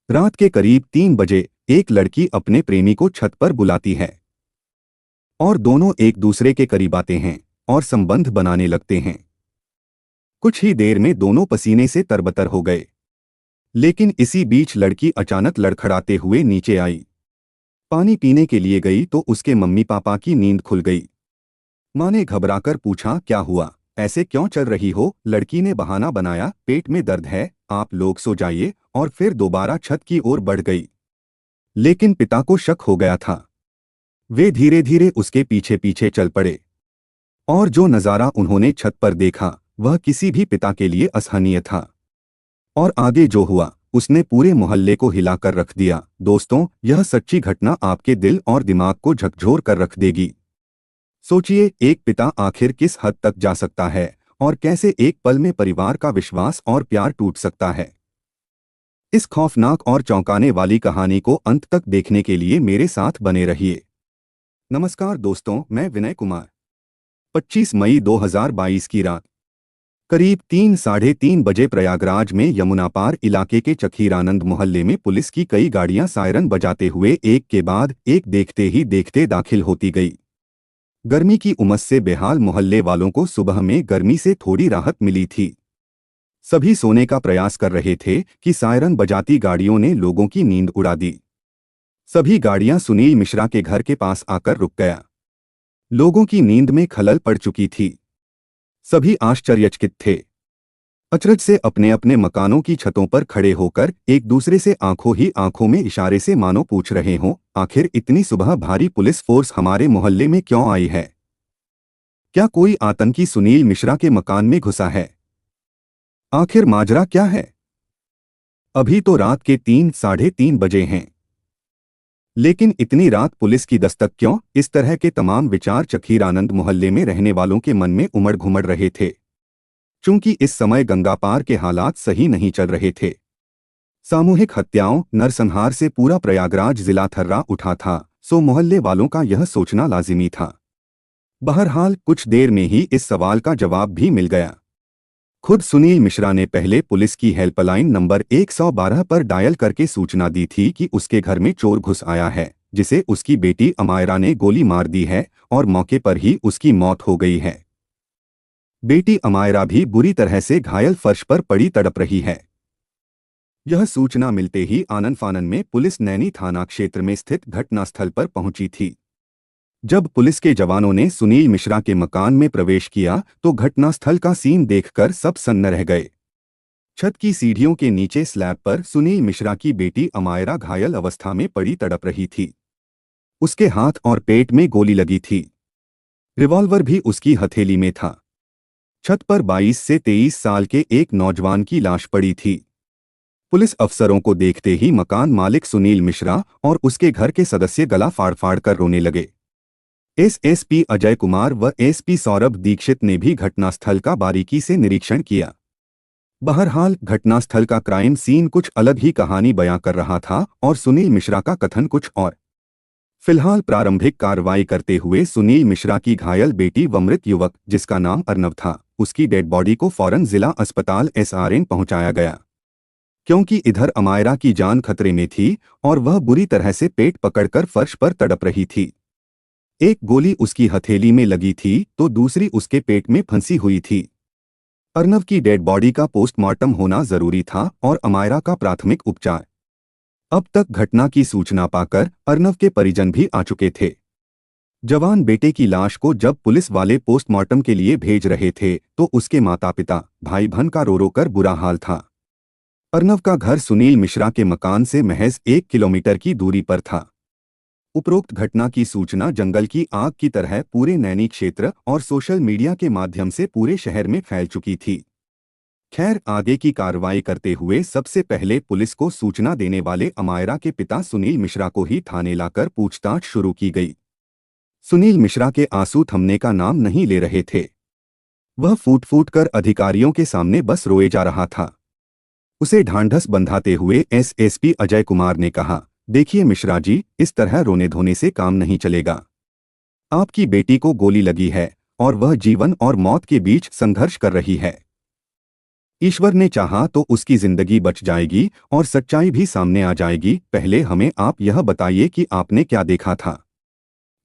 रात के करीब 3 बजे एक लड़की अपने प्रेमी को छत पर बुलाती है और दोनों एक दूसरे के करीब आते हैं और संबंध बनाने लगते हैं। कुछ ही देर में दोनों पसीने से तरबतर हो गए। लेकिन इसी बीच लड़की अचानक लड़खड़ाते हुए नीचे आई। पानी पीने के लिए गई तो उसके मम्मी पापा की नींद खुल गई। माँ ने घबराकर पूछा, क्या हुआ, ऐसे क्यों चल रही हो? लड़की ने बहाना बनाया, पेट में दर्द है, आप लोग सो जाइए, और फिर दोबारा छत की ओर बढ़ गई। लेकिन पिता को शक हो गया था। वे धीरे धीरे उसके पीछे पीछे चल पड़े और जो नज़ारा उन्होंने छत पर देखा वह किसी भी पिता के लिए असहनीय था। और आगे जो हुआ उसने पूरे मोहल्ले को हिलाकर रख दिया। दोस्तों, यह सच्ची घटना आपके दिल और दिमाग को झकझोर कर रख देगी। सोचिए, एक पिता आखिर किस हद तक जा सकता है और कैसे एक पल में परिवार का विश्वास और प्यार टूट सकता है। इस खौफनाक और चौंकाने वाली कहानी को अंत तक देखने के लिए मेरे साथ बने रहिए। नमस्कार दोस्तों, मैं विनय कुमार। 25 मई 2022 की रात करीब 3 साढ़े 3 बजे प्रयागराज में यमुना पार इलाके के चखीरानंद मोहल्ले में पुलिस की कई गाड़ियां सायरन बजाते हुए एक के बाद एक देखते ही देखते दाखिल होती गई। गर्मी की उमस से बेहाल मोहल्ले वालों को सुबह में गर्मी से थोड़ी राहत मिली थी। सभी सोने का प्रयास कर रहे थे कि सायरन बजाती गाड़ियों ने लोगों की नींद उड़ा दी। सभी गाड़ियां सुनील मिश्रा के घर के पास आकर रुक गया। लोगों की नींद में खलल पड़ चुकी थी। सभी आश्चर्यचकित थे। अचरज से अपने अपने मकानों की छतों पर खड़े होकर एक दूसरे से आंखों ही आंखों में इशारे से मानो पूछ रहे हों, आखिर इतनी सुबह भारी पुलिस फोर्स हमारे मोहल्ले में क्यों आई है? क्या कोई आतंकी सुनील मिश्रा के मकान में घुसा है? आखिर माजरा क्या है? अभी तो रात के 3 साढ़े 3 बजे हैं, लेकिन इतनी रात पुलिस की दस्तक क्यों? इस तरह के तमाम विचार चखीरानंद मोहल्ले में रहने वालों के मन में उमड़ घुमड़ रहे थे। चूंकि इस समय गंगापार के हालात सही नहीं चल रहे थे। सामूहिक हत्याओं, नरसंहार से पूरा प्रयागराज जिला थर्रा उठा था, सो मोहल्ले वालों का यह सोचना लाजिमी था। बहरहाल कुछ देर में ही इस सवाल का जवाब भी मिल गया। खुद सुनील मिश्रा ने पहले पुलिस की हेल्पलाइन नंबर 112 पर डायल करके सूचना दी थी कि उसके घर में चोर घुस आया है, जिसे उसकी बेटी अमायरा ने गोली मार दी है और मौके पर ही उसकी मौत हो गई है। बेटी अमायरा भी बुरी तरह से घायल फर्श पर पड़ी तड़प रही है। यह सूचना मिलते ही आनन फानन में पुलिस नैनी थाना क्षेत्र में स्थित घटनास्थल पर पहुंची थी। जब पुलिस के जवानों ने सुनील मिश्रा के मकान में प्रवेश किया तो घटनास्थल का सीन देखकर सब सन्न रह गए। छत की सीढ़ियों के नीचे स्लैब पर सुनील मिश्रा की बेटी अमायरा घायल अवस्था में पड़ी तड़प रही थी। उसके हाथ और पेट में गोली लगी थी। रिवॉल्वर भी उसकी हथेली में था। छत पर 22 से 23 साल के एक नौजवान की लाश पड़ी थी। पुलिस अफसरों को देखते ही मकान मालिक सुनील मिश्रा और उसके घर के सदस्य गला फाड़ फाड़ कर रोने लगे। एसएसपी अजय कुमार व एसपी सौरभ दीक्षित ने भी घटनास्थल का बारीकी से निरीक्षण किया। बहरहाल घटनास्थल का क्राइम सीन कुछ अलग ही कहानी बयां कर रहा था और सुनील मिश्रा का कथन कुछ और। फिलहाल प्रारंभिक कार्रवाई करते हुए सुनील मिश्रा की घायल बेटी व मृत युवक, जिसका नाम अर्नव था, उसकी डेड बॉडी को फौरन जिला अस्पताल एसआरएन पहुंचाया गया, क्योंकि इधर अमायरा की जान खतरे में थी और वह बुरी तरह से पेट पकड़कर फर्श पर तड़प रही थी। एक गोली उसकी हथेली में लगी थी तो दूसरी उसके पेट में फंसी हुई थी। अर्नव की डेड बॉडी का पोस्टमार्टम होना जरूरी था और अमायरा का प्राथमिक उपचार। अब तक घटना की सूचना पाकर अर्नव के परिजन भी आ चुके थे। जवान बेटे की लाश को जब पुलिस वाले पोस्टमार्टम के लिए भेज रहे थे तो उसके माता पिता, भाई बहन का रो रो कर बुरा हाल था। अर्नव का घर सुनील मिश्रा के मकान से महज 1 किलोमीटर की दूरी पर था। उपरोक्त घटना की सूचना जंगल की आग की तरह पूरे नैनी क्षेत्र और सोशल मीडिया के माध्यम से पूरे शहर में फैल चुकी थी। खैर, आगे की कार्रवाई करते हुए सबसे पहले पुलिस को सूचना देने वाले अमायरा के पिता सुनील मिश्रा को ही थाने लाकर पूछताछ शुरू की गई। सुनील मिश्रा के आंसू थमने का नाम नहीं ले रहे थे। वह फूट फूट कर अधिकारियों के सामने बस रोए जा रहा था। उसे ढांढस बंधाते हुए एसएसपी अजय कुमार ने कहा, देखिए मिश्रा जी, इस तरह रोने धोने से काम नहीं चलेगा। आपकी बेटी को गोली लगी है और वह जीवन और मौत के बीच संघर्ष कर रही है। ईश्वर ने चाहा तो उसकी जिंदगी बच जाएगी और सच्चाई भी सामने आ जाएगी। पहले हमें आप यह बताइए कि आपने क्या देखा था।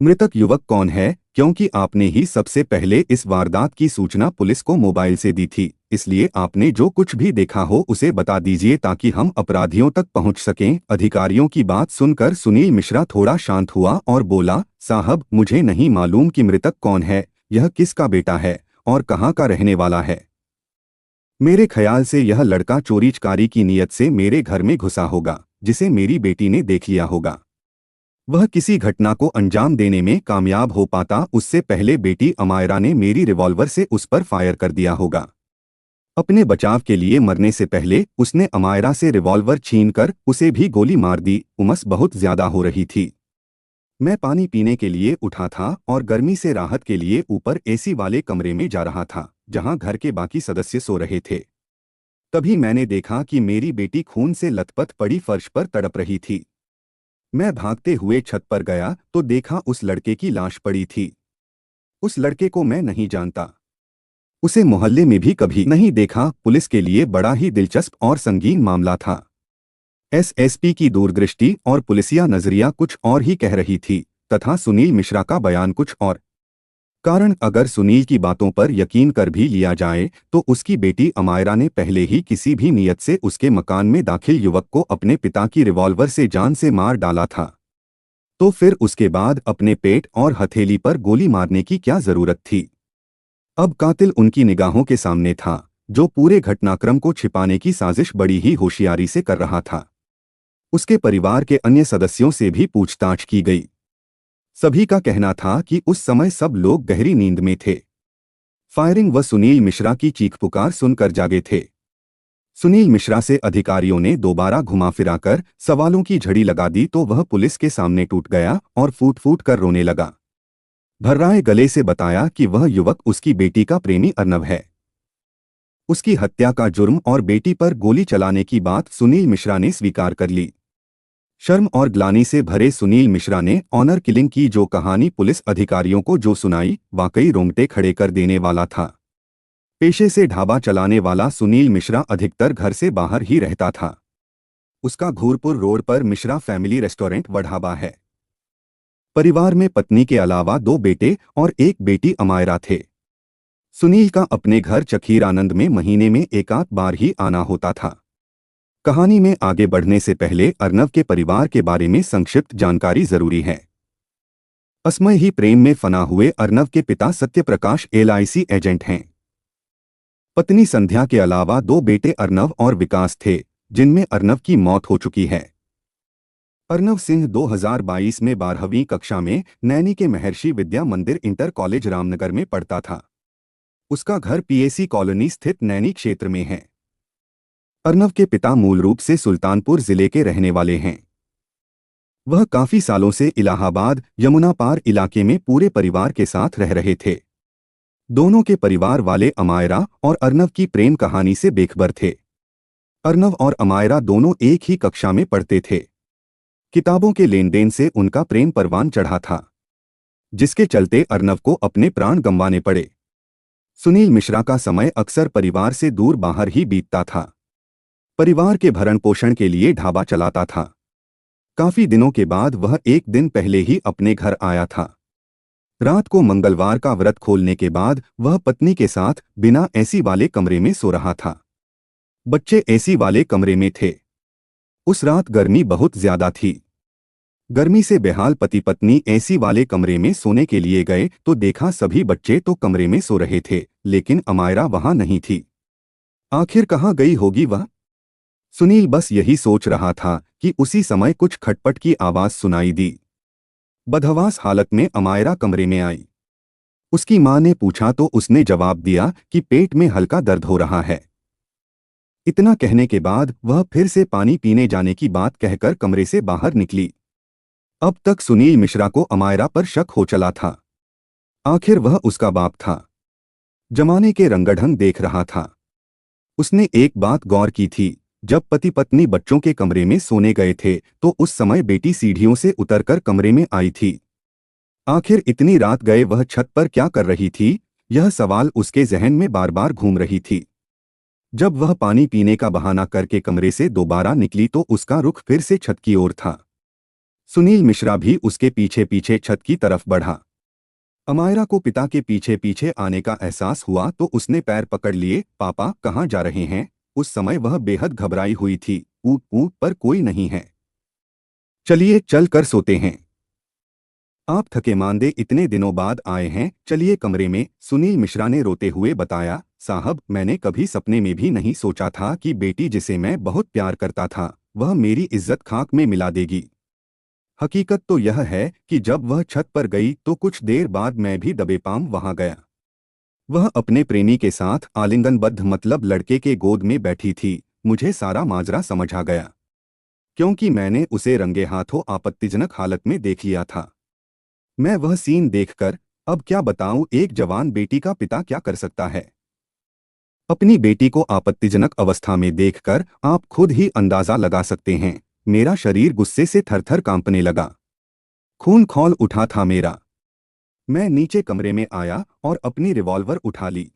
मृतक युवक कौन है, क्योंकि आपने ही सबसे पहले इस वारदात की सूचना पुलिस को मोबाइल से दी थी, इसलिए आपने जो कुछ भी देखा हो उसे बता दीजिए ताकि हम अपराधियों तक पहुंच सकें। अधिकारियों की बात सुनकर सुनील मिश्रा थोड़ा शांत हुआ और बोला, साहब, मुझे नहीं मालूम कि मृतक कौन है, यह किसका बेटा है और कहाँ का रहने वाला है। मेरे ख्याल से यह लड़का चोरी चकारी की नीयत से मेरे घर में घुसा होगा, जिसे मेरी बेटी ने देख लिया होगा। वह किसी घटना को अंजाम देने में कामयाब हो पाता उससे पहले बेटी अमायरा ने मेरी रिवॉल्वर से उस पर फायर कर दिया होगा। अपने बचाव के लिए मरने से पहले उसने अमायरा से रिवॉल्वर छीनकर उसे भी गोली मार दी। उमस बहुत ज्यादा हो रही थी। मैं पानी पीने के लिए उठा था और गर्मी से राहत के लिए ऊपर एसी वाले कमरे में जा रहा था, जहां घर के बाकी सदस्य सो रहे थे। तभी मैंने देखा कि मेरी बेटी खून से लथपथ पड़ी फर्श पर तड़प रही थी। मैं भागते हुए छत पर गया तो देखा उस लड़के की लाश पड़ी थी। उस लड़के को मैं नहीं जानता, उसे मोहल्ले में भी कभी नहीं देखा। पुलिस के लिए बड़ा ही दिलचस्प और संगीन मामला था। एसएसपी की दूरदृष्टि और पुलिसिया नजरिया कुछ और ही कह रही थी, तथा सुनील मिश्रा का बयान कुछ और। कारण अगर सुनील की बातों पर यकीन कर भी लिया जाए तो उसकी बेटी अमायरा ने पहले ही किसी भी नीयत से उसके मकान में दाखिल युवक को अपने पिता की रिवॉल्वर से जान से मार डाला था, तो फिर उसके बाद अपने पेट और हथेली पर गोली मारने की क्या जरूरत थी। अब कातिल उनकी निगाहों के सामने था, जो पूरे घटनाक्रम को छिपाने की साजिश बड़ी ही होशियारी से कर रहा था। उसके परिवार के अन्य सदस्यों से भी पूछताछ की गई। सभी का कहना था कि उस समय सब लोग गहरी नींद में थे। फायरिंग व सुनील मिश्रा की चीख पुकार सुनकर जागे थे। सुनील मिश्रा से अधिकारियों ने दोबारा घुमा फिराकर सवालों की झड़ी लगा दी तो वह पुलिस के सामने टूट गया और फूट फूट कर रोने लगा। भर्राए गले से बताया कि वह युवक उसकी बेटी का प्रेमी अर्नव है। उसकी हत्या का जुर्म और बेटी पर गोली चलाने की बात सुनील मिश्रा ने स्वीकार कर ली। शर्म और ग्लानि से भरे सुनील मिश्रा ने ऑनर किलिंग की जो कहानी पुलिस अधिकारियों को जो सुनाई, वाकई रोंगटे खड़े कर देने वाला था। पेशे से ढाबा चलाने वाला सुनील मिश्रा अधिकतर घर से बाहर ही रहता था। उसका घूरपुर रोड पर मिश्रा फैमिली रेस्टोरेंट व ढाबा है। परिवार में पत्नी के अलावा 2 बेटे और 1 बेटी अमायरा थे। सुनील का अपने घर चखीर आनंद में महीने में एकाध बार ही आना होता था। कहानी में आगे बढ़ने से पहले अर्नव के परिवार के बारे में संक्षिप्त जानकारी जरूरी है। असमय ही प्रेम में फना हुए अर्नव के पिता सत्यप्रकाश LIC एजेंट हैं। पत्नी संध्या के अलावा 2 बेटे अर्नव और विकास थे, जिनमें अर्नव की मौत हो चुकी है। अर्नव सिंह 2022 में 12वीं कक्षा में नैनी के महर्षि विद्या मंदिर इंटर कॉलेज रामनगर में पढ़ता था। उसका घर PAC कॉलोनी स्थित नैनी क्षेत्र में है। अर्नव के पिता मूल रूप से सुल्तानपुर जिले के रहने वाले हैं। वह काफी सालों से इलाहाबाद यमुना पार इलाके में पूरे परिवार के साथ रह रहे थे। दोनों के परिवार वाले अमायरा और अर्नव की प्रेम कहानी से बेखबर थे। अर्नव और अमायरा दोनों एक ही कक्षा में पढ़ते थे। किताबों के लेन देन से उनका प्रेम परवान चढ़ा था, जिसके चलते अर्नव को अपने प्राण गंवाने पड़े। सुनील मिश्रा का समय अक्सर परिवार से दूर बाहर ही बीतता था। परिवार के भरण पोषण के लिए ढाबा चलाता था। काफी दिनों के बाद वह एक दिन पहले ही अपने घर आया था। रात को मंगलवार का व्रत खोलने के बाद वह पत्नी के साथ बिना एसी वाले कमरे में सो रहा था। बच्चे एसी वाले कमरे में थे। उस रात गर्मी बहुत ज्यादा थी। गर्मी से बेहाल पति पत्नी एसी वाले कमरे में सोने के लिए गए तो देखा सभी बच्चे तो कमरे में सो रहे थे, लेकिन अमायरा वहां नहीं थी। आखिर कहाँ गई होगी वह? सुनील बस यही सोच रहा था कि उसी समय कुछ खटपट की आवाज सुनाई दी। बदहवास हालत में अमायरा कमरे में आई। उसकी मां ने पूछा तो उसने जवाब दिया कि पेट में हल्का दर्द हो रहा है। इतना कहने के बाद वह फिर से पानी पीने जाने की बात कहकर कमरे से बाहर निकली। अब तक सुनील मिश्रा को अमायरा पर शक हो चला था। आखिर वह उसका बाप था। जमाने के रंगढंग देख रहा था। उसने एक बात गौर की थी, जब पति पत्नी बच्चों के कमरे में सोने गए थे तो उस समय बेटी सीढ़ियों से उतरकर कमरे में आई थी। आखिर इतनी रात गए वह छत पर क्या कर रही थी, यह सवाल उसके जहन में बार बार घूम रही थी। जब वह पानी पीने का बहाना करके कमरे से दोबारा निकली तो उसका रुख फिर से छत की ओर था। सुनील मिश्रा भी उसके पीछे पीछे छत की तरफ बढ़ा। अमायरा को पिता के पीछे पीछे आने का एहसास हुआ तो उसने पैर पकड़ लिए। पापा कहाँ जा रहे हैं? उस समय वह बेहद घबराई हुई थी। ऊप ऊप पर कोई नहीं है। चलिए चल कर सोते हैं। आप थके मांदे इतने दिनों बाद आए हैं, चलिए कमरे में, सुनील मिश्रा ने रोते हुए बताया। साहब, मैंने कभी सपने में भी नहीं सोचा था कि बेटी जिसे मैं बहुत प्यार करता था वह मेरी इज्जत खाक में मिला देगी। हकीकत तो यह है कि जब वह छत पर गई तो कुछ देर बाद मैं भी दबे पांव वहां गया। वह अपने प्रेमी के साथ आलिंगनबद्ध मतलब लड़के के गोद में बैठी थी। मुझे सारा माजरा समझ आ गया, क्योंकि मैंने उसे रंगे हाथों आपत्तिजनक हालत में देख लिया था। मैं वह सीन देखकर अब क्या बताऊं, एक जवान बेटी का पिता क्या कर सकता है। अपनी बेटी को आपत्तिजनक अवस्था में देखकर आप खुद ही अंदाजा लगा सकते हैं। मेरा शरीर गुस्से से थरथर कांपने लगा। खून खौल उठा था मेरा। मैं नीचे कमरे में आया और अपनी रिवॉल्वर उठा ली।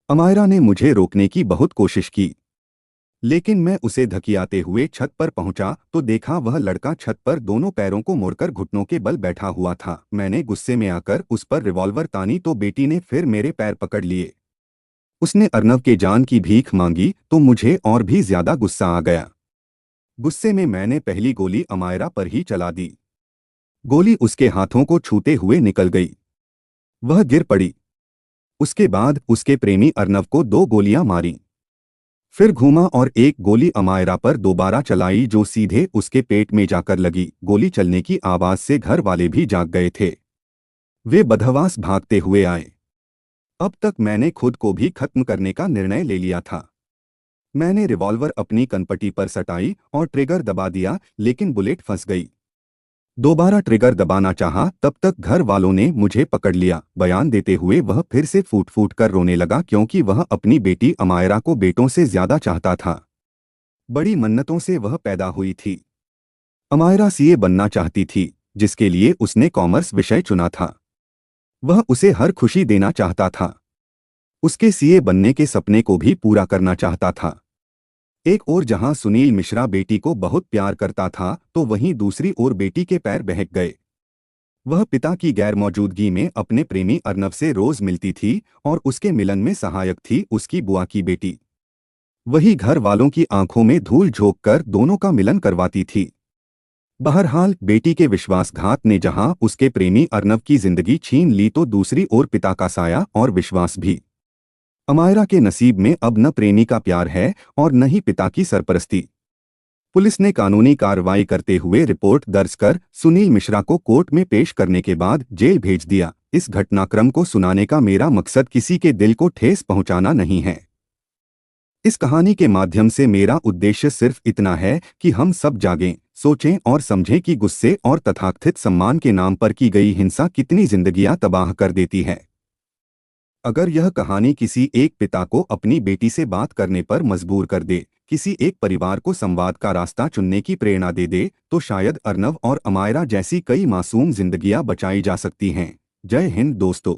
अमायरा ने मुझे रोकने की बहुत कोशिश की, लेकिन मैं उसे धकियाते हुए छत पर पहुंचा तो देखा वह लड़का छत पर दोनों पैरों को मोड़कर घुटनों के बल बैठा हुआ था। मैंने गुस्से में आकर उस पर रिवॉल्वर तानी तो बेटी ने फिर मेरे पैर पकड़ लिए। उसने अर्नव के जान की भीख मांगी तो मुझे और भी ज्यादा गुस्सा आ गया। गुस्से में मैंने पहली गोली अमायरा पर ही चला दी। गोली उसके हाथों को छूते हुए निकल गई। वह गिर पड़ी। उसके बाद उसके प्रेमी अर्नव को 2 गोलियां मारी। फिर घूमा और एक गोली अमायरा पर दोबारा चलाई जो सीधे उसके पेट में जाकर लगी। गोली चलने की आवाज से घर वाले भी जाग गए थे। वे बदहवास भागते हुए आए। अब तक मैंने खुद को भी खत्म करने का निर्णय ले लिया था। मैंने रिवॉल्वर अपनी कनपटी पर सटाई और ट्रिगर दबा दिया, लेकिन बुलेट फंस गई। दोबारा ट्रिगर दबाना चाहा तब तक घर वालों ने मुझे पकड़ लिया। बयान देते हुए वह फिर से फूट फूट कर रोने लगा, क्योंकि वह अपनी बेटी अमायरा को बेटों से ज्यादा चाहता था। बड़ी मन्नतों से वह पैदा हुई थी। अमायरा सीए बनना चाहती थी, जिसके लिए उसने कॉमर्स विषय चुना था। वह उसे हर खुशी देना चाहता था। उसके सीए बनने के सपने को भी पूरा करना चाहता था। एक ओर जहां सुनील मिश्रा बेटी को बहुत प्यार करता था तो वहीं दूसरी ओर बेटी के पैर बहक गए। वह पिता की गैर मौजूदगी में अपने प्रेमी अर्नव से रोज मिलती थी और उसके मिलन में सहायक थी उसकी बुआ की बेटी। वही घर वालों की आंखों में धूल झोंक कर दोनों का मिलन करवाती थी। बहरहाल बेटी के विश्वासघात ने जहां उसके प्रेमी अर्नव की जिंदगी छीन ली तो दूसरी ओर पिता का साया और विश्वास भी। अमायरा के नसीब में अब न प्रेमी का प्यार है और न ही पिता की सरपरस्ती। पुलिस ने कानूनी कार्रवाई करते हुए रिपोर्ट दर्ज कर सुनील मिश्रा को कोर्ट में पेश करने के बाद जेल भेज दिया। इस घटनाक्रम को सुनाने का मेरा मकसद किसी के दिल को ठेस पहुंचाना नहीं है। इस कहानी के माध्यम से मेरा उद्देश्य सिर्फ इतना है कि हम सब जागें, सोचें और समझें कि गुस्से और तथाकथित सम्मान के नाम पर की गई हिंसा कितनी जिंदगियां तबाह कर देती है। अगर यह कहानी किसी एक पिता को अपनी बेटी से बात करने पर मजबूर कर दे, किसी एक परिवार को संवाद का रास्ता चुनने की प्रेरणा दे दे, तो शायद अर्नव और अमायरा जैसी कई मासूम जिंदगियां बचाई जा सकती हैं। जय हिंद दोस्तों।